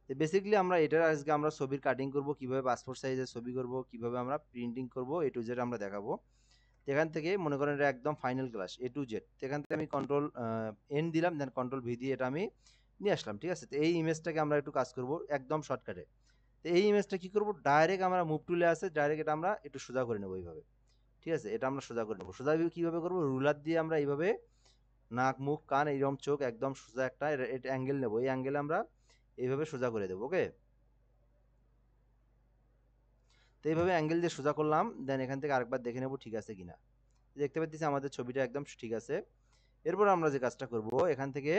তো বেসিক্যালি আমরা এটার আজকে আমরা ছবির কাটিং করব, কিভাবে পাসপোর্ট সাইজের ছবি করব, কিভাবে আমরা প্রিন্টিং করব, এ টু জেড আমরা দেখাবো। তো এখান থেকে মনে করেন এটা একদম final class A to Z. তো এখান থেকে আমি কন্ট্রোল এন দিলাম, দেন কন্ট্রোল ভি দিয়ে এটা আমি নিয়ে আসলাম। ঠিক আছে, তো এই ইমেজটাকে আমরা একটু কাজ করব একদম শর্টকাটে। তো এই ইমেজটা কি করব, ডাইরেক্ট আমরা মুভ টুলে আছে, ডাইরেক্ট এটা আমরা একটু সোজা করে নেবো এইভাবে। ঠিক আছে, এটা আমরা সোজা করে নেবো। সোজা কিভাবে করবো, রুলার দিয়ে আমরা এইভাবে নাক মুখ কান এইরকম চোখ একদম সোজা একটা এটা অ্যাঙ্গেল নেবো, এই অ্যাঙ্গেলে আমরা এইভাবে সোজা করে দেবো। ওকে, তো এইভাবে অ্যাঙ্গেল দিয়ে সোজা করলাম, দেন এখান থেকে আরেকবার দেখে নেবো ঠিক আছে কিনা। দেখতে পাচ্ছি আমাদের ছবিটা একদম ঠিক আছে। এরপর আমরা যে কাজটা করব, এখান থেকে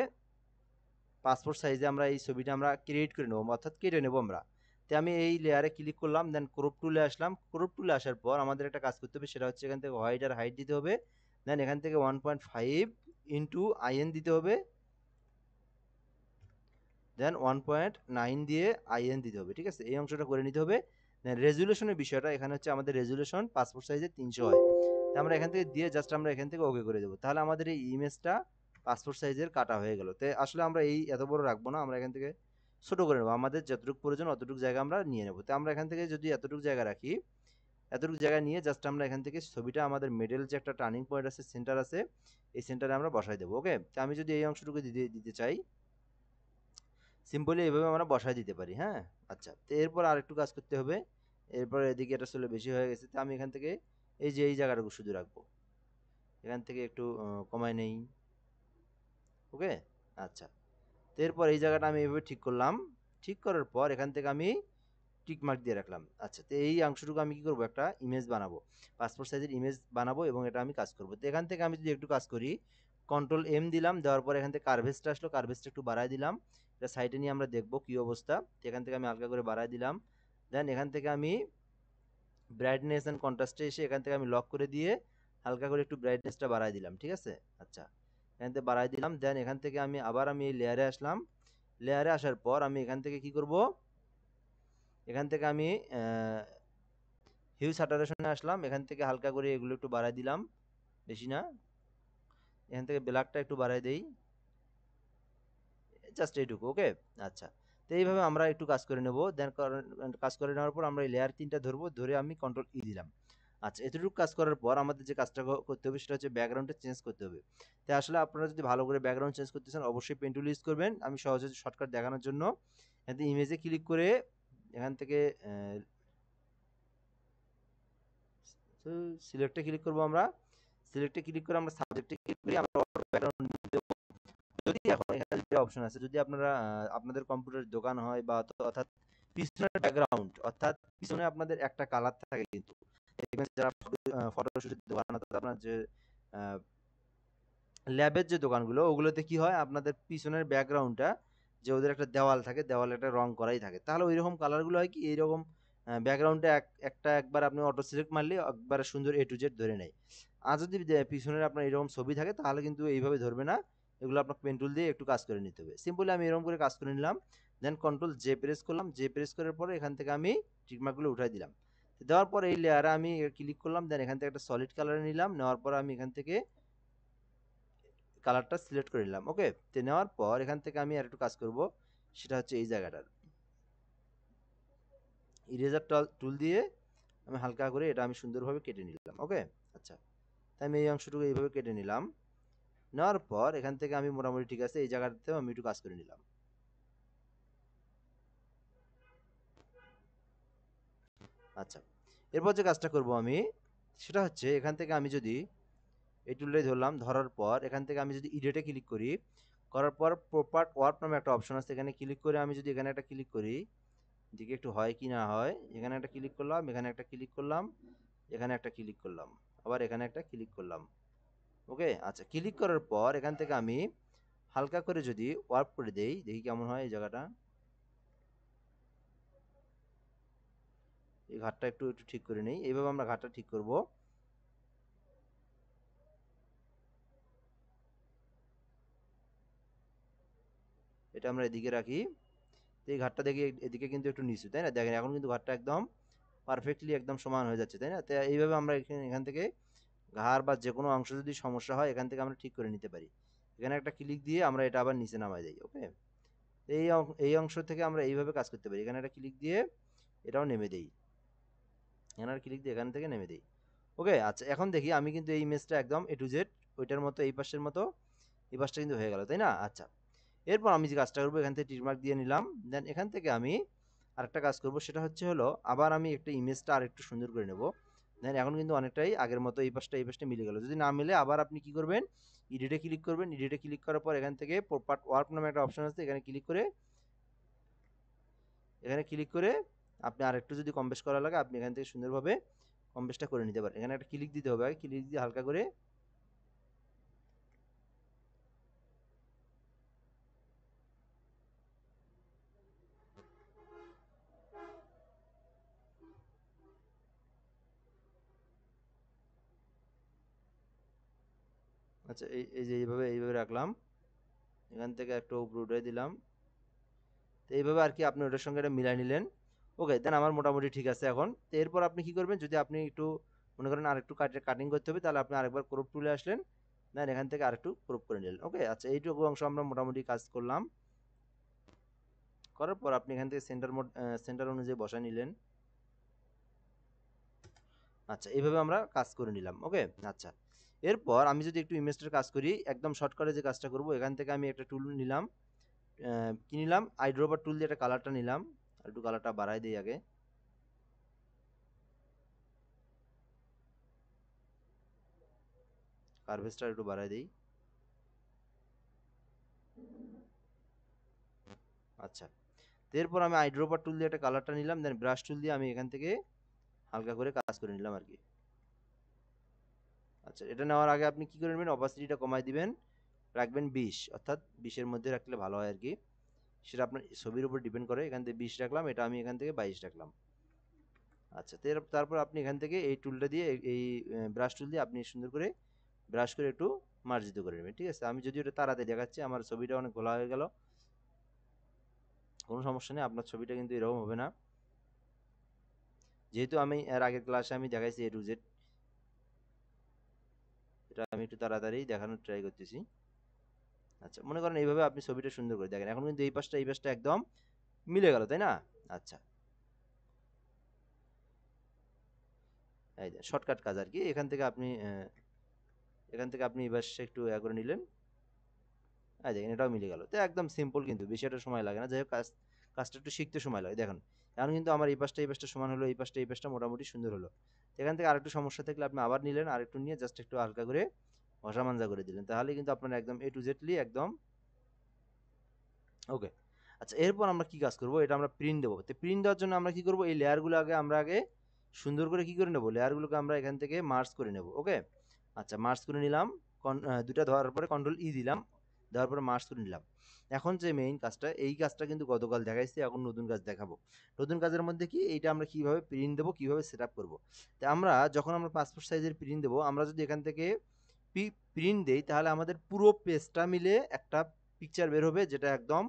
পাসপোর্ট সাইজে আমরা এই ছবিটা আমরা ক্রিয়েট করে নেবো, অর্থাৎ কেটে নেবো আমরা। তো আমি এই লেয়ারে ক্লিক করলাম, দেন ক্রপ টুলে আসলাম। ক্রপ টুলে আসার পর আমাদের একটা কাজ করতে হবে, সেটা হচ্ছে এখান থেকে হোয়াইট আর হাইট দিতে হবে। দেন এখান থেকে 1.5 ইন্টু আইএন দিতে হবে, দেন 1.9 দিয়ে আইএন দিতে হবে। ঠিক আছে, এই অংশটা করে নিতে হবে। দেন রেজুলেশনের বিষয়টা এখানে হচ্ছে আমাদের রেজুলেশন পাসপোর্ট সাইজে 300 হয়। তো আমরা এখান থেকে দিয়ে জাস্ট আমরা এখান থেকে ওকে করে দেবো, তাহলে আমাদের এই ইমেজটা পাসপোর্ট সাইজের কাটা হয়ে গেল। তো আসলে আমরা এই এত বড় রাখবো না, আমরা এখান থেকে ছোট করে নেবো, আমাদের যতটুকু প্রয়োজন অতটুকু জায়গা আমরা নিয়ে নেবো। তো আমরা এখান থেকে যদি এতটুকু জায়গা রাখি, এতটুকু জায়গা নিয়ে জাস্ট আমরা এখান থেকে ছবিটা আমাদের মিডল যে একটা টার্নিং পয়েন্ট আছে, সেন্টার আছে, এই সেন্টারে আমরা বসাই দেবো। ওকে, তো আমি যদি এই অংশটুকু দিতে দিতে চাই, সিম্পলি এইভাবে আমরা বসায় দিতে পারি। হ্যাঁ, আচ্ছা, তো এরপর আরেকটু কাজ করতে হবে। এরপর এদিকে এটা আসলে বেশি হয়ে গেছে, তো আমি এখান থেকে এই যে এই জায়গাটুকু শুধু রাখবো, এখান থেকে একটু কমায় নেই। ওকে, আচ্ছা, তো এরপর এই জায়গাটা আমি এইভাবে ঠিক করলাম। ঠিক করার পর এখান থেকে আমি টিক মার্ক দিয়ে রাখলাম। আচ্ছা, তো এই অংশটুকু আমি কি করব, একটা ইমেজ বানাবো, পাসপোর্ট সাইজের ইমেজ বানাবো, এবং এটা আমি কাজ করব। তো এখান থেকে আমি যদি একটু কাজ করি, কন্ট্রোল এম দিলাম, দেওয়ার পর এখান থেকে কার্ভেসটা আসলো, কার্ভেসটা একটু বাড়ায় দিলাম। এটা সাইডে নিয়ে আমরা দেখবো কি অবস্থা। তো এখান থেকে আমি হালকা করে বাড়ায় দিলাম। দেন এখান থেকে আমি ব্রাইটনেস অ্যান্ড কন্ট্রাস্টে এসে এখান থেকে আমি লক করে দিয়ে হালকা করে একটু ব্রাইটনেসটা বাড়ায় দিলাম। ঠিক আছে, আচ্ছা, এখান থেকে বাড়ায় দিলাম। দেন এখান থেকে আমি আবার আমি এই লেয়ারে আসলাম। লেয়ারে আসার পর আমি এখান থেকে কি করব, এখান থেকে আমি হিউ স্যাটারেশনে আসলাম। এখান থেকে হালকা করে এগুলো একটু বাড়ায় দিলাম, বেশি না। এখান থেকে ব্ল্যাকটা একটু বাড়ায় দেই, জাস্ট এইটুকু। ওকে, আচ্ছা, তো এইভাবে আমরা একটু কাজ করে নেব। দেন কাজ করে নেওয়ার পর আমরা এই লেয়ার 3টা ধরবো, ধরে আমি কন্ট্রোল ই দিলাম। আচ্ছা, এতটুকু কাজ করার পর আমাদের যে কাজটা করতে হবে সেটা হচ্ছে ব্যাকগ্রাউন্ডটা চেঞ্জ করতে হবে। তো আসলে আপনারা যদি ভালো করে ব্যাকগ্রাউন্ড চেঞ্জ করতে চান, অবশ্যই পেন টুল ইউজ করবেন। আমি সহজে শর্টকাট দেখানোর জন্য এখান থেকে ইমেজে ক্লিক করে এখান থেকে সিলেক্টে ক্লিক করবো আমরা। সিলেক্টে ক্লিক করে আমরা সাবজেক্টে ক্লিক করি, আমরা ব্যাকগ্রাউন্ড। যদি এখন এখানে যে অপশন আছে, যদি আপনারা আপনাদের কম্পিউটার দোকান হয় বা অর্থাৎ পিছনের ব্যাকগ্রাউন্ড, অর্থাৎ পিছনে আপনাদের একটা কালার থাকে, কিন্তু দেখবেন যারা ফটোশুটের দোকান, অর্থাৎ আপনার যে ল্যাবের যে দোকানগুলো, ওগুলোতে কি হয়, আপনাদের পিছনের ব্যাকগ্রাউন্ডটা যে ওদের একটা দেওয়াল থাকে, দেওয়ালে একটা রং করাই থাকে, তাহলে ওই রকম কালারগুলো হয় কি এইরকম, ব্যাকগ্রাউন্ডে একটা একবার আপনি অটো সিলেক্ট মারলে একবারে সুন্দর এ টু জেড ধরে নেয়। আর যদি পিছনের আপনার এরকম ছবি থাকে, তাহলে কিন্তু এইভাবে ধরবে না। এগুলো আপনার পেন টুল দিয়ে একটু কাজ করে নিতে হবে। সিম্পলি আমি এরকম করে কাজ করে নিলাম। দেন কন্ট্রোল জে প্রেস করলাম, জে প্রেস করার পরে এখান থেকে আমি টিকমার্কগুলো উঠাই দিলাম। দেওয়ার পর এই লেয়ারে আমি ক্লিক করলাম, দেন এখান থেকে একটা সলিড কালার নিলাম। নেওয়ার পর আমি এখান থেকে কালারটা সিলেক্ট করে নিলাম। ওকে, তো নেওয়ার পর এখান থেকে আমি আর একটু কাজ করব, সেটা হচ্ছে এই জায়গাটার ইরেজার টুল দিয়ে আমি হালকা করে এটা আমি সুন্দরভাবে কেটে নিলাম। ওকে, আচ্ছা, তাই আমি এই অংশটুকু এইভাবে কেটে নিলাম। নেওয়ার পর এখান থেকে আমি মোটামুটি ঠিক আছে, এই জায়গাটাতেও আমি একটু কাজ করে নিলাম। আচ্ছা, এরপর যে কাজটা করব আমি, সেটা হচ্ছে এখান থেকে আমি যদি এই টুলটাই ধরলাম, ধরার পর এখান থেকে আমি যদি ইডিটে ক্লিক করি, করার পর প্রপার ওয়ার্প নামে একটা অপশন আছে, এখানে ক্লিক করে আমি যদি এখানে একটা ক্লিক করি, দেখি একটু হয় কি না হয়। এখানে একটা ক্লিক করলাম, এখানে একটা ক্লিক করলাম, এখানে একটা ক্লিক করলাম, আবার এখানে একটা ক্লিক করলাম। ওকে, আচ্ছা, ক্লিক করার পর এখান থেকে আমি হালকা করে যদি ওয়ার্প করে দেই, দেখি কেমন হয় এই জায়গাটা। এই ঘাটটা একটু একটু ঠিক করে নেই, এইভাবে আমরা ঘাটটা ঠিক করব। এটা আমরা এদিকে রাখি। তো এই ঘাটটা দেখি এদিকে কিন্তু একটু নিচু, তাই না? দেখেন এখন কিন্তু ঘাটটা একদম পারফেক্টলি একদম সমান হয়ে যাচ্ছে, তাই না? তো এইভাবে আমরা এখান থেকে ঘাড় বা যে কোনো অংশ যদি সমস্যা হয়, এখান থেকে আমরা ঠিক করে নিতে পারি। এখানে একটা ক্লিক দিয়ে আমরা এটা আবার নিচে নামাই দিই। ওকে, এই অংশ থেকে আমরা এইভাবে কাজ করতে পারি। এখানে একটা ক্লিক দিয়ে এটাও নেমে দেই, এখানে ক্লিক দিয়ে এখান থেকে নেমে দেই। ওকে, আচ্ছা এখন দেখি আমি কিন্তু এই ইমেজটা একদম এ টু জেড ওইটার মতো এই পাশের মতো এই পাশটা কিন্তু হয়ে গেল, তাই না? আচ্ছা, এরপর আমি যে কাজটা করবো এখান থেকে টিকমার্ক দিয়ে নিলাম। দেন এখান থেকে আমি আরেকটা কাজ করব, সেটা হচ্ছে হলো আবার আমি একটা ইমেজটা আর একটু সুন্দর করে নেব। দেন এখন কিন্তু অনেকটাই আগের মতো এই পাশটা মিলে গেল। যদি না মিলে আবার আপনি কি করবেন, এডিটে ক্লিক করবেন। এডিটে ক্লিক করার পর এখান থেকে প্রপার্ট ওয়ার্ক নামে একটা অপশন আছে, এখানে ক্লিক করে আপনি আরেকটু যদি কম বেশ করা লাগে আপনি এখান থেকে সুন্দরভাবে কম বেশটা করে নিতে পারেন। এখানে একটা ক্লিক দিতে হবে, আগে ক্লিক দিয়ে হালকা করে। আচ্ছা, এই যে এইভাবে রাখলাম, এখান থেকে একটু উপরে উঠে দিলাম। তো এইভাবে আর কি আপনি ওটার সঙ্গে এটা মিলাই নিলেন। ওকে, দেন আমার মোটামুটি ঠিক আছে এখন। তো এরপর আপনি কি করবেন, যদি আপনি একটু মনে করেন আরেকটু কাটিং করতে হবে, তাহলে আপনি আরেকবার ক্রপ টুলে আসলেন, দেন এখান থেকে আরেকটু ক্রপ করে নিলেন। ওকে, আচ্ছা এইটুকু অংশ আমরা মোটামুটি কাজ করলাম। করার পর আপনি এখান থেকে সেন্টার অনুযায়ী বসায় নিলেন। আচ্ছা, এইভাবে আমরা কাজ করে নিলাম। ওকে, আচ্ছা এরপর আমি যদি একটু ইমেজটার কাজ করি, একদম শর্টকাটে যে কাজটা করব, এখান থেকে আমি একটা টুল নিলাম। কি নিলাম, আইড্রপার টুল দিয়ে একটা কালারটা নিলাম। একটু কালারটা বাড়াই দিই আগে। কার্ভেসটা একটু বাড়াই দিই। আচ্ছা, তো এরপর আমি আইড্রপার টুল দিয়ে একটা কালারটা নিলাম। দেন ব্রাশ টুল দিয়ে আমি এখান থেকে হালকা করে কাজ করে নিলাম আর কি। আচ্ছা, এটা নেওয়ার আগে আপনি কি করে নেবেন, অপাসিটিটা কমাই দিবেন, রাখবেন 20, অর্থাৎ 20-এর মধ্যে রাখলে ভালো হয় আর কি। সেটা আপনার ছবির উপর ডিপেন্ড করে। এখান থেকে 20 রাখলাম, এটা আমি এখান থেকে 22 রাখলাম। আচ্ছা, তো তারপর আপনি এখান থেকে এই টুলটা দিয়ে এই ব্রাশ টুল দিয়ে আপনি সুন্দর করে ব্রাশ করে একটু মার্জিত করে নেবেন। ঠিক আছে, আমি যদি এটা তাড়াতাড়ি দেখাচ্ছি, আমার ছবিটা অনেক ঘোলা হয়ে গেল, কোনো সমস্যা নেই, আপনার ছবিটা কিন্তু এরকম হবে না। যেহেতু আমি এর আগের ক্লাসে আমি দেখাইছি এ টু জেড, এটা আমি একটু তাড়াতাড়ি দেখানোর ট্রাই করতেছি। আচ্ছা, মনে করেন এইভাবে আপনি ছবিটা সুন্দর করে দেখেন, এখন কিন্তু এই পাশটা একদম মিলে গেল, তাই না? আচ্ছা, এই যে শর্টকাট কাজ আর কি। এখান থেকে আপনি এই পাশে একটু করে নিলেন। এই দেখেন এটাও মিলে গেল। তো একদম সিম্পল, কিন্তু বেশি একটা সময় লাগে না। যাই হোক, কাজটা একটু শিখতে সময় লাগে। দেখুন এখন কিন্তু আমার এই পাশটা সমান হলো, এই পাশটা মোটামুটি সুন্দর হলো। তো এখান থেকে আরেকটু সমস্যা থাকলে আপনি আবার নিলেন, আরেকটু নিয়ে জাস্ট একটু হালকা করে ঘষা মাজা করে দিলেন, তাহলে কিন্তু আপনার একদম এ টু জেডলি একদম ওকে। আচ্ছা, এরপর আমরা কি কাজ করব, এটা আমরা প্রিন্ট দেবো। তো প্রিন্ট দেওয়ার জন্য আমরা কি করব, এই লেয়ারগুলো আমরা আগে সুন্দর করে কি করে নেব, লেয়ারগুলোকে আমরা এখান থেকে মার্জ করে নেব। ওকে, আচ্ছা মার্জ করে নিলাম। দুটা ধরার পরে কন্ট্রোল ই দিলাম, দেওয়ার পরে মার্জ করে নিলাম। এখন যে মেইন কাজটা, এই কাজটা কিন্তু গতকাল দেখাইছি, এখন নতুন কাজ দেখাবো। নতুন কাজের মধ্যে কি, এইটা আমরা কিভাবে প্রিন্ট দেবো, কিভাবে সেট আপ করবো। তো যখন আমরা পাসপোর্ট সাইজের প্রিন্ট দেবো, আমরা যদি এখান থেকে প্রিন্ট দেই, তাহলে আমাদের পুরো পেজটা মিলে একটা পিকচার বের হবে, যেটা একদম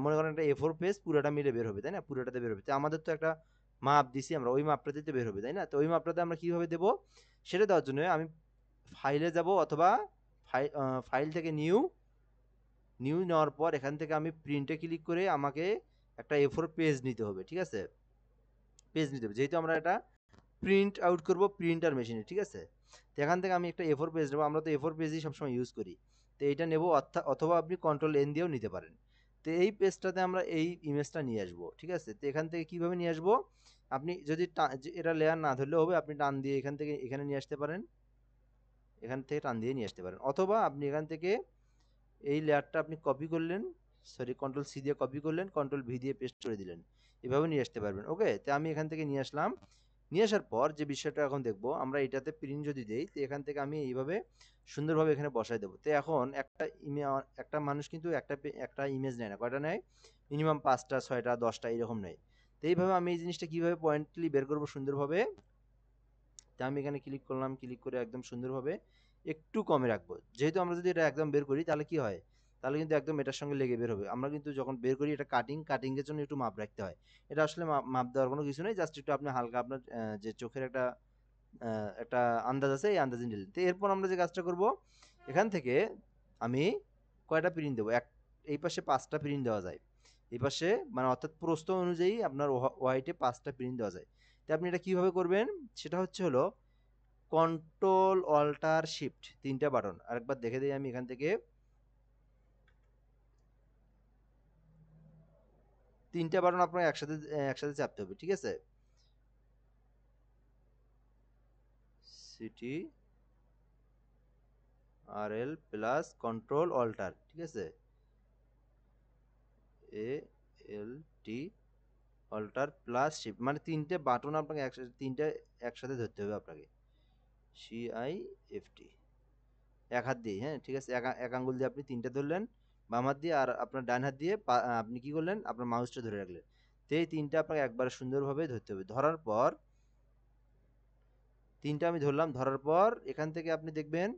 মনে করেন একটা A4 পেজ পুরোটা মিলে বের হবে, তাই না? পুরোটাতে বের হবে। তো আমাদের তো একটা মাপ দিছি, আমরা ওই মাপটাতে বের হবে, তাই না? তো ওই মাপটাতে আমরা কিভাবে দেবো, সেটা দেওয়ার জন্য আমি ফাইলে যাব, অথবা ফাইল থেকে নিউ নেওয়ার পর এখান থেকে আমি প্রিন্টে ক্লিক করে আমাকে একটা A4 পেজ নিতে হবে। ঠিক আছে, পেজ নিতে হবে, যেহেতু আমরা এটা প্রিন্ট আউট করব প্রিন্টার মেশিনে। ঠিক আছে, তো এখান থেকে আমি একটা A4 পেজ নেবো, আমরা তো A4 পেজই সবসময় ইউজ করি। তো এইটা নেব, অথবা আপনি কন্ট্রোল এন দিয়েও নিতে পারেন। তো এই পেজটাতে আমরা এই ইমেজটা নিয়ে আসবো। ঠিক আছে, তো এখান থেকে কিভাবে নিয়ে আসবো, আপনি যদি এটা লেয়ার না ধরলেও হবে, আপনি টান দিয়ে এখান থেকে এখানে নিয়ে আসতে পারেন, এখান থেকে টান দিয়ে নিয়ে আসতে পারেন, অথবা আপনি এখান থেকে এই লেয়ারটা আপনি কপি করলেন, সরি কন্ট্রোল সি দিয়ে কপি করলেন, কন্ট্রোল ভি দিয়ে পেস্ট করে দিলেন, এভাবে নিয়ে আসতে পারবেন। ওকে, তো আমি এখান থেকে নিয়ে আসলাম। নিয়ে আসার পর যে বিষয়টা এখন দেখবো, আমরা এটাতে প্রিন্ট যদি দেই, তো এখান থেকে আমি এইভাবে সুন্দরভাবে এখানে বসাই দেবো। তো এখন একটা মানুষ কিন্তু একটা ইমেজ নেয় না, কয়টা নেয়, মিনিমাম 5টা 6টা 10টা এরকম নেয়। তো এইভাবে আমি এই জিনিসটা কিভাবে পয়েন্টলি বের করবো সুন্দরভাবে, তো আমি এখানে ক্লিক করলাম, ক্লিক করে একদম সুন্দরভাবে একটু কমে রাখবো। যেহেতু আমরা যদি এটা একদম বের করি, তাহলে কি হয়, তাহলে কিন্তু একদম এটার সঙ্গে লেগে বের হবে। আমরা কিন্তু যখন বের করি, এটা কাটিং এর জন্য একটু মাপ রাখতে হয়। এটা আসলে মাপ দেওয়ার কোনো কিছু নেই, জাস্ট একটু আপনি হালকা আপনার যে চোখের একটা আন্দাজ আছে, এই আন্দাজে নিলেন। তো এরপর আমরা যে কাজটা করব, এখান থেকে আমি কয়টা প্রিন্ট দেবো, এই পাশে 5টা প্রিন্ট দেওয়া যায়। এই পাশে মানে অর্থাৎ প্রস্থ অনুযায়ী আপনার হোয়াইটে 5টা প্রিন্ট দেওয়া যায়। তো আপনি এটা কিভাবে করবেন, সেটা হচ্ছে হলো কন্ট্রোল অল্টার শিফট 3টা বাটন। আরেকবার দেখে দিই আমি এখান থেকে, 3টা বাটন আপনাকে একসাথে একসাথে চাপতে হবে, ঠিক আছে? সিটি আর এল প্লাস কন্ট্রোল অল্টার, ঠিক আছে? এ এল টি অল্টার প্লাস শিফট, মানে 3টে বাটন আপনাকে একসাথে, 3টে একসাথে ধরতে হবে আপনাকে। সি আই এফ টি, এক হাত দিয়ে, হ্যাঁ ঠিক আছে, এক আঙ্গুল দিয়ে আপনি 3টে ধরলেন বাম হাত দিয়ে, আর আপনার ডান হাত দিয়ে আপনি কি করলেন, আপনার মাউসটা ধরে রাখলেন। তো এই 3টা আপনাকে একবার সুন্দরভাবে ধরতে হবে। ধরার পর 3টা আমি ধরলাম, ধরার পর এখান থেকে আপনি দেখবেন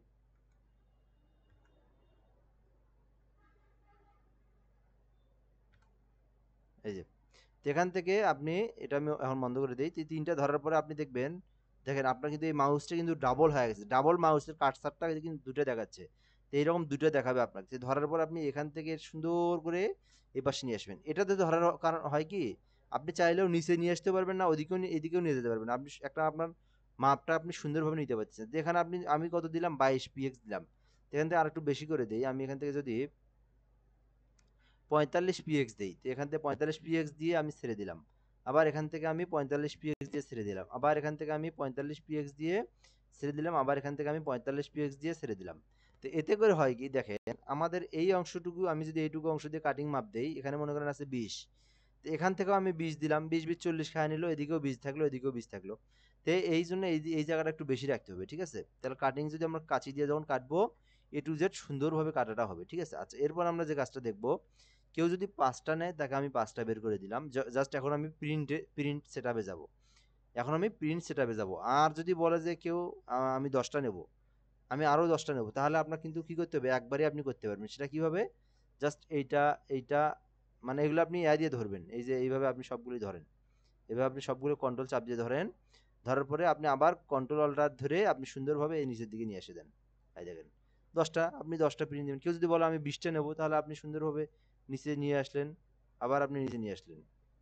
এই যে, তো এখান থেকে আপনি, এটা আমি এখন বন্ধ করে দিই। 3টা ধরার পরে আপনি দেখবেন, দেখেন আপনার কিন্তু এই মাউসটা কিন্তু ডাবল হয়ে গেছে, ডাবল মাউসের কার্সারটা কিন্তু দুটো দেখাচ্ছে। তো এইরকম দুটো দেখাবে আপনাকে। তো ধরার পর আপনি এখান থেকে সুন্দর করে এই পাশে নিয়ে আসবেন। এটাতে ধরার কারণ হয় কি, আপনি চাইলেও নিচে নিয়ে আসতে পারবেন না, ওদিকেও এদিকেও নিয়ে যেতে পারবেন না। আপনি একটা আপনার মাপটা আপনি সুন্দরভাবে নিতে পারছেন। তো এখানে আপনি, আমি কত দিলাম, 22 px দিলাম। তো এখান থেকে আর একটু বেশি করে দিই, আমি এখান থেকে যদি 45 px দেই, তো এখান থেকে 45 px দিয়ে আমি ছেড়ে দিলাম। আবার এখান থেকে আমি 45 px দিয়ে ছেড়ে দিলাম। আবার এখান থেকে আমি 45 px দিয়ে ছেড়ে দিলাম। আবার এখান থেকে আমি 45 px দিয়ে ছেড়ে দিলাম। তো এতে করে হয় কি দেখেন, আমাদের এই অংশটুকু আমি যদি এইটুকু অংশ দিয়ে কাটিং মাপ দেই, এখানে মনে করেন আছে 20, তো এখান থেকেও আমি 20 দিলাম, 20 20 40 খায় নিল, এদিকেও 20 থাকলো, এদিকেও 20 থাকলো। তো এই জন্য এই জায়গাটা একটু বেশি রাখতে হবে, ঠিক আছে? তাহলে কাটিং যদি আমরা কাঁচি দিয়ে যখন কাটবো, A to Z সুন্দরভাবে কাটাটা হবে, ঠিক আছে? আচ্ছা, এরপর আমরা যে কাজটা দেখবো, কেউ যদি 5টা নেয় তাকে আমি 5টা বের করে দিলাম। জাস্ট এখন আমি প্রিন্ট সেটআপে যাব। এখন আমি প্রিন্ট সেটআপে যাব। আর যদি বলে যে কেউ আমি 10টা নেব, আমি আরো 10টা নেব, তাহলে আপনার কিন্তু কি করতে হবে, একবারে আপনি করতে পারবেন। সেটা কিভাবে, জাস্ট এইটা এইটা, মানে এগুলো আপনি দিয়ে ধরবেন, এই যে এইভাবে আপনি সবগুলোই ধরেন। এভাবে আপনি সবগুলো কন্ট্রোল চাপ দিয়ে ধরেন। ধরার পরে আপনি আবার কন্ট্রোল অল্টার ধরে আপনি সুন্দরভাবে এই নিচের দিকে নিয়ে এসে দেন। এই দেখেন 10টা, আপনি 10টা প্রিন্ট দেবেন। কেউ যদি বলে আমি 20টা নেবো, তাহলে আপনি সুন্দরভাবে নিচে নিয়ে আসলেন, আবার আপনি নিচে নিয়ে আসলেন,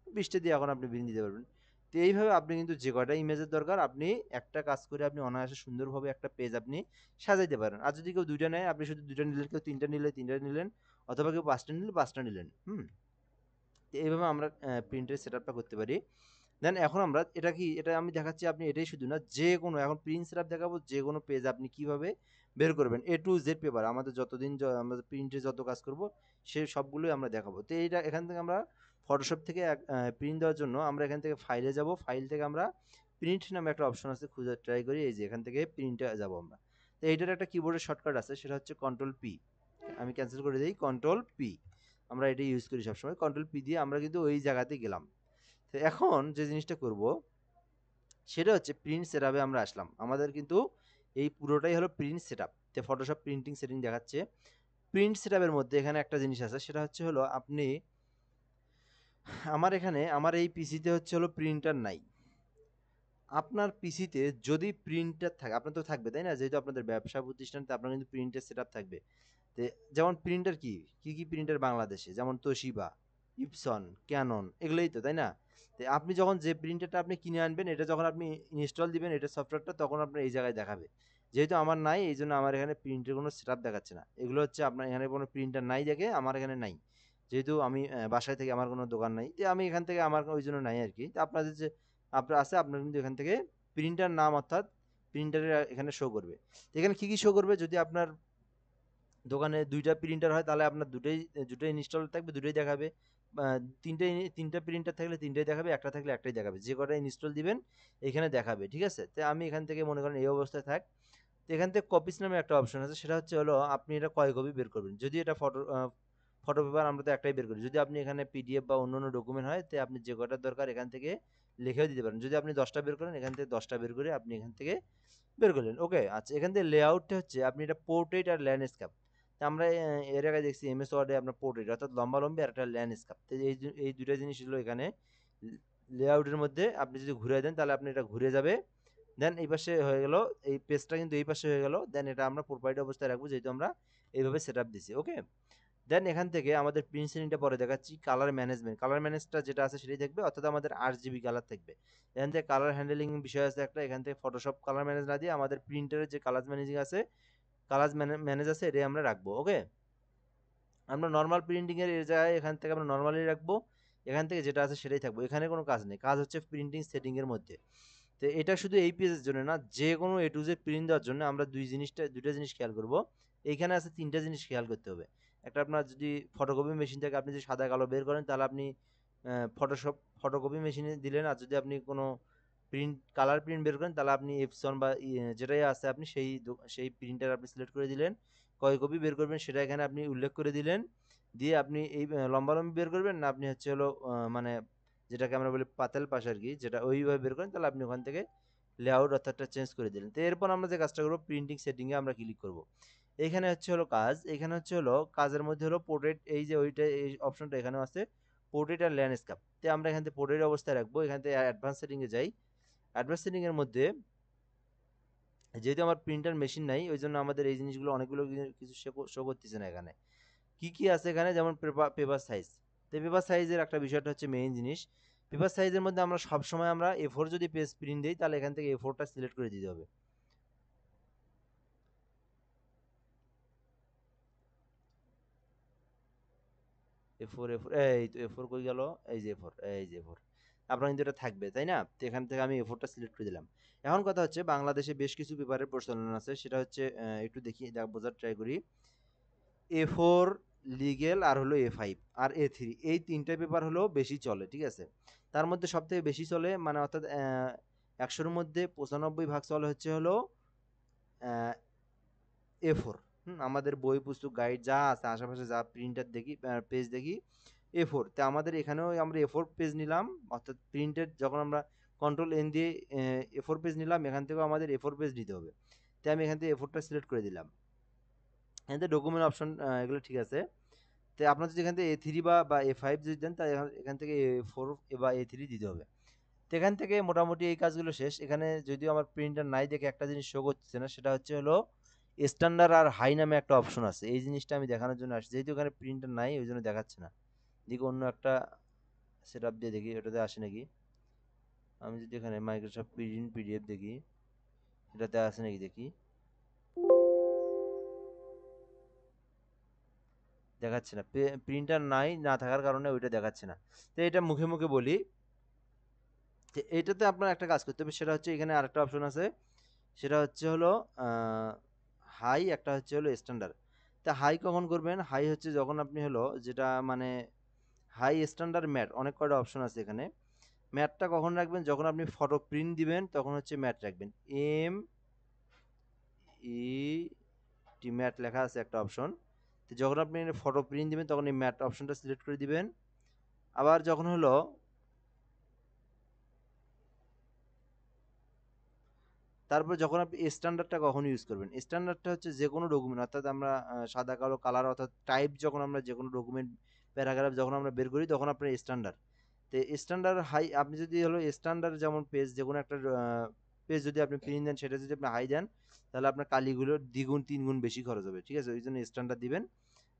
20টা দিয়ে এখন আপনি প্রিন্ট দিতে পারবেন। তো এইভাবে আপনি কিন্তু যে কয়টা ইমেজের দরকার, আপনি একটা কাজ করে আপনি অনায়াসে সুন্দরভাবে একটা পেজ আপনি সাজাইতে পারেন। আর যদি কেউ 2টা নেয়, আপনি শুধু 2টা নিলেন, কেউ 3টা নিলে 3টা নিলেন, অথবা কেউ 5টা নিলে 5টা নিলেন। তো এইভাবে আমরা প্রিন্টের সেটআপটা করতে পারি। দেন এখন আমরা এটা কি, এটা আমি দেখাচ্ছি, আপনি এটাই শুধু না, যে কোনো এখন প্রিন্ট সেটআপ দেখাবো, যে কোনো পেজ আপনি কিভাবে বের করবেন, A to Z পেপার, আমাদের যতদিন আমরা প্রিন্টে যত কাজ করব, সে সবগুলোই আমরা দেখাবো। তো এইটা এখান থেকে আমরা ফটোশপ থেকে প্রিন্ট দেওয়ার জন্য আমরা এখান থেকে ফাইলে যাব, ফাইল থেকে আমরা প্রিন্ট নামে একটা অপশন আছে, খুঁজে ট্রাই করি, এই যে এখান থেকে প্রিন্টে যাব আমরা। তো এইটার একটা কিবোর্ডের শর্টকাট আছে, সেটা হচ্ছে কন্ট্রোল P। আমি ক্যান্সেল করে দিই, কন্ট্রোল P। আমরা এটা ইউজ করি সবসময়, কন্ট্রোল P দিয়ে আমরা কিন্তু ওই জায়গাতে গেলাম। তো এখন যে জিনিসটা করব, সেটা হচ্ছে প্রিন্ট সেটআপে আমরা আসলাম। আমাদের কিন্তু এই পুরোটাই হলো প্রিন্ট সেটআপ। তো ফটোশপ প্রিন্টিং সেটিং দেখাচ্ছে। প্রিন্ট সেটআপের মধ্যে এখানে একটা জিনিস আছে, সেটা হচ্ছে হলো আপনি, আমার এখানে আমার এই পিসিতে হচ্ছে হলো প্রিন্টার নাই। আপনার পিসিতে যদি প্রিন্টার থাকে, আপনার তো থাকবে তাই না, যেহেতু আপনাদের ব্যবসা প্রতিষ্ঠানতে আপনার কিন্তু প্রিন্টের সেটআপ থাকবে। তো যেমন প্রিন্টার কি কি কি প্রিন্টার বাংলাদেশে, যেমন তোশিবা, ইপসন, ক্যানন, এগুলোই তো, তাই না? তো আপনি যখন যে প্রিন্টারটা আপনি কিনে আনবেন, এটা যখন আপনি ইনস্টল দিবেন এটা সফটওয়্যারটা, তখন আপনার এই জায়গায় দেখাবে। যেহেতু আমার নাই, এই জন্য আমার এখানে প্রিন্টের কোনো সেটআপ দেখাচ্ছে না। এগুলো হচ্ছে আপনার এখানে কোনো প্রিন্টার নাই দেখে আমার এখানে নাই। যেহেতু আমি বাসায় থেকে, আমার কোনো দোকান নাই, তো আমি এখান থেকে আমার ওই জন্য নাই আর কি। তো আপনাদের যে আপনার আছে, আপনার কিন্তু এখান থেকে প্রিন্টার নাম অর্থাৎ প্রিন্টারের এখানে শো করবে। তো এখানে কি কি শো করবে, যদি আপনার দোকানে 2টা প্রিন্টার হয়, তাহলে আপনার দুটোই ইনস্টল থাকবে, দুটোই দেখাবে। তিনটা প্রিন্টার থাকলে তিনটাই দেখাবে, একটা থাকলে একটাই দেখাবে। যে কটা ইনস্টল দিবেন এখানে দেখাবে, ঠিক আছে? তো আমি এখান থেকে মনে করেন এই অবস্থায় থাক। তো এখান থেকে কপিস নামে একটা অপশন আছে, সেটা হচ্ছে হলো আপনি এটা কয় কপি বের করবেন। যদি এটা ফটো পেপার, আমরা তো একটাই বের করি। যদি আপনি এখানে পিডিএফ বা অন্যান্য ডকুমেন্ট হয়, তো আপনি যে কটার দরকার এখান থেকে লিখেও দিতে পারেন। যদি আপনি 10টা বের করেন, এখান থেকে 10টা বের করে আপনি এখান থেকে বের করলেন। ওকে, আচ্ছা, এখান থেকে লেআউটটা হচ্ছে আপনি এটা পোর্ট্রেট আর ল্যান্ডস্কেপ। তো আমরা এর আগে দেখছি এমএস ওয়ার্ডে আপনার পোর্ট্রেট অর্থাৎ লম্বা লম্বি, আর একটা ল্যান্ডস্কেপ। তো এই দুইটা জিনিস হলো এখানে লেআউটের মধ্যে। আপনি যদি ঘুরে দেন, তাহলে আপনি এটা ঘুরে যাবে। দেন এই পাশে হয়ে গেল, এই পেজটা কিন্তু এই পাশে হয়ে গেল। দেন এটা আমরা প্রোপাইড অবস্থায় রাখবো, যেহেতু আমরা এইভাবে সেট আপ দিছি। ওকে, দেন এখান থেকে আমাদের প্রিন্ট সেটিংটা পরে দেখাচ্ছি। কালার ম্যানেজমেন্ট, কালার ম্যানেজটা যেটা আছে সেটাই থাকবে, অর্থাৎ আমাদের RGB কালার থাকবে। এখান থেকে কালার হ্যান্ডেলিং বিষয় আছে একটা, এখান থেকে ফটোশপ কালার ম্যানেজ না দিয়ে আমাদের প্রিন্টারের যে কালার ম্যানেজিং আছে, কালার ম্যানেজ আছে, এটাই আমরা রাখবো। ওকে, আমরা নর্মাল প্রিন্টিং এর জায়গায় এখান থেকে আমরা নর্মালি রাখবো, এখান থেকে যেটা আছে সেটাই থাকবো। এখানে কোনো কাজ নেই, কাজ হচ্ছে প্রিন্টিং সেটিং এর মধ্যে। তো এটা শুধু এই পেজের জন্য না, যে কোনো এ টু জেড প্রিন্ট দেওয়ার জন্য আমরা দুইটা জিনিস খেয়াল করব। এইখানে আছে তিনটা জিনিস খেয়াল করতে হবে। একটা, আপনার যদি ফটোকপি মেশিন থেকে আপনি যদি সাদা কালো বের করেন, তাহলে আপনি ফটোশপ ফটোকপি মেশিনে দিলেন। আর যদি আপনি কোনো কালার প্রিন্ট বের করেন, তাহলে আপনি এপসন বা যেটাই আছে আপনি সেই প্রিন্টার আপনি সিলেক্ট করে দিলেন। কয় কপি বের করবেন সেটা এখানে আপনি উল্লেখ করে দিলেন। দিয়ে আপনি এই লম্বালম্বি বের করবেন না, আপনি হচ্ছে হলো মানে যেটাকে আমরা বলি পাতাল পাশ আর কি, যেটা ওইভাবে বের করেন, তাহলে আপনি ওখান থেকে লেআউট অর্থাৎটা চেঞ্জ করে দিলেন। তো এরপর আমরা যে কাজটা করবো, প্রিন্টিং সেটিংয়ে আমরা ক্লিক করব। এখানে হচ্ছে হলো কাজ, এখানে হচ্ছে হলো কাজের মধ্যে হলো পোর্ট্রেট, এই যে ওইটা এই অপশনটা এখানেও আছে, পোর্ট্রেট আর ল্যান্ডস্কেপ। তো আমরা এখান থেকে পোর্ট্রেট অবস্থায় রাখবো। এখান থেকে অ্যাডভান্স সেটিংয়ে যাই। অ্যাডভান্স সেটিংয়ের মধ্যে যেহেতু আমার প্রিন্টার মেশিন নাই, ওই জন্য আমাদের এই জিনিসগুলো অনেকগুলো কিছু শো করতেছে না এখানে। কি কি আছে এখানে, যেমন পেপার সাইজ। তো পেপার সাইজের একটা বিষয়টা হচ্ছে মেইন জিনিস। পেপার সাইজের মধ্যে আমরা সবসময় আমরা A4 যদি পেজ প্রিন্ট দিই, তাহলে এখান থেকে A4টা সিলেক্ট করে দিতে হবে। A4 এই তো A4 কই গেল, এই যে A4, এই যে A4। আপনার কিন্তু এটা থাকবে, তাই না? তো এখান থেকে আমি A4টা সিলেক্ট করে দিলাম। এখন কথা হচ্ছে, বাংলাদেশে বেশ কিছু পেপারের প্রচলন আছে, সেটা হচ্ছে একটু দেখি বোঝার ট্রাই করি। A4, লিগেল, আর হলো A5 আর A3, এই তিনটা পেপার হলো বেশি চলে, ঠিক আছে? তার মধ্যে সব থেকে বেশি চলে, মানে অর্থাৎ 100-র মধ্যে 95 ভাগ চলে হচ্ছে হলো A4। আমাদের বই পুস্তক গাইড যা আছে আশেপাশে, যা প্রিন্টার দেখি, পেজ দেখি, A4। তো আমাদের এখানেও আমরা A4 পেজ নিলাম, অর্থাৎ প্রিন্টেড যখন আমরা Ctrl+N দিয়ে A4 পেজ নিলাম, এখান থেকেও আমাদের A4 পেজ নিতে হবে। তাই আমি এখান থেকে A4টা সিলেক্ট করে দিলাম। এখান থেকে ডকুমেন্ট অপশন এগুলো ঠিক আছে। তো আপনার যদি এখান থেকে A3 বা A5 যদি দেন, তাই এখান থেকে A4 বা A3 দিতে হবে। তো এখান থেকে মোটামুটি এই কাজগুলো শেষ। এখানে যদিও আমার প্রিন্টার নাই দেখে একটা জিনিস শো করতেছে না, সেটা হচ্ছে হলো স্ট্যান্ডার্ড আর হাই নামে একটা অপশন আছে। এই জিনিসটা আমি দেখানোর জন্য আসছি, যেহেতু এখানে প্রিন্টার নাই ওই জন্য দেখাচ্ছে না। দেখি অন্য একটা সেট আপ দিয়ে দেখি ওটাতে আসে নাকি। আমি যদি এখানে মাইক্রোসফট প্রিন্ট PDF দেখি, এটাতে আসে নাকি দেখি। দেখাচ্ছে না, প্রিন্টার নাই, না থাকার কারণে ওইটা দেখাচ্ছে না। তো এটা মুখে মুখে বলি। তো এইটাতে আপনার একটা কাজ করতে হবে, সেটা হচ্ছে এখানে আরেকটা অপশন আছে, সেটা হচ্ছে হলো হাই, একটা হচ্ছে হলো স্ট্যান্ডার্ড। তা হাই কখন করবেন? হাই হচ্ছে যখন আপনি হলো যেটা মানে হাই, স্ট্যান্ডার্ড, ম্যাট, অনেক কয়টা অপশন আছে এখানে। ম্যাটটা কখন রাখবেন? যখন আপনি ফটো প্রিন্ট দিবেন তখন হচ্ছে ম্যাট রাখবেন। MAT ম্যাট লেখা আছে একটা অপশন। তো যখন আপনি ফটো প্রিন্ট দিবেন তখন এই ম্যাট অপশনটা সিলেক্ট করে দিবেন। আবার যখন হলো তারপর যখন আপনি স্ট্যান্ডার্ডটা কখন ইউজ করবেন? স্ট্যান্ডার্ডটা হচ্ছে যে কোনো ডকুমেন্ট, অর্থাৎ আমরা সাদা কালো কালার অর্থাৎ টাইপ, যখন আমরা যে কোনো ডকুমেন্ট প্যারাগ্রাফ যখন আমরা বের করি, তখন আপনার স্ট্যান্ডার্ড। তো স্ট্যান্ডার্ড হাই, আপনি যদি হলো স্ট্যান্ডার্ড যেমন পেজ, যে কোনো একটা পেজ যদি আপনি প্রিন্ট দেন, সেটা যদি আপনি হাই দেন, তাহলে আপনার কালিগুলো দ্বিগুণ তিনগুণ বেশি খরচ হবে, ঠিক আছে? ওই জন্য স্ট্যান্ডার্ড দিবেন।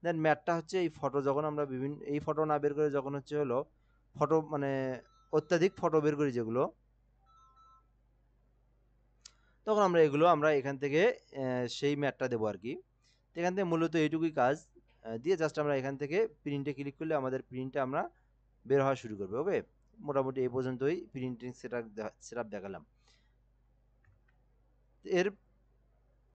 দেন ম্যাটটা হচ্ছে এই ফটো, যখন আমরা এই ফটো না বের করে যখন হচ্ছে হলো ফটো মানে অত্যাধিক ফটো বের করি যেগুলো, তখন আমরা এখান থেকে সেই ম্যাটটা দেবো আর কি। তো এখান থেকে মূলত এইটুকুই কাজ। দিয়ে জাস্ট আমরা এখান থেকে প্রিন্টে ক্লিক করলে আমাদের প্রিন্টটা আমরা বের হওয়া শুরু করবে। ওকে, মোটামুটি এই পর্যন্তই প্রিন্টিং সেটআপ দেখালাম। এর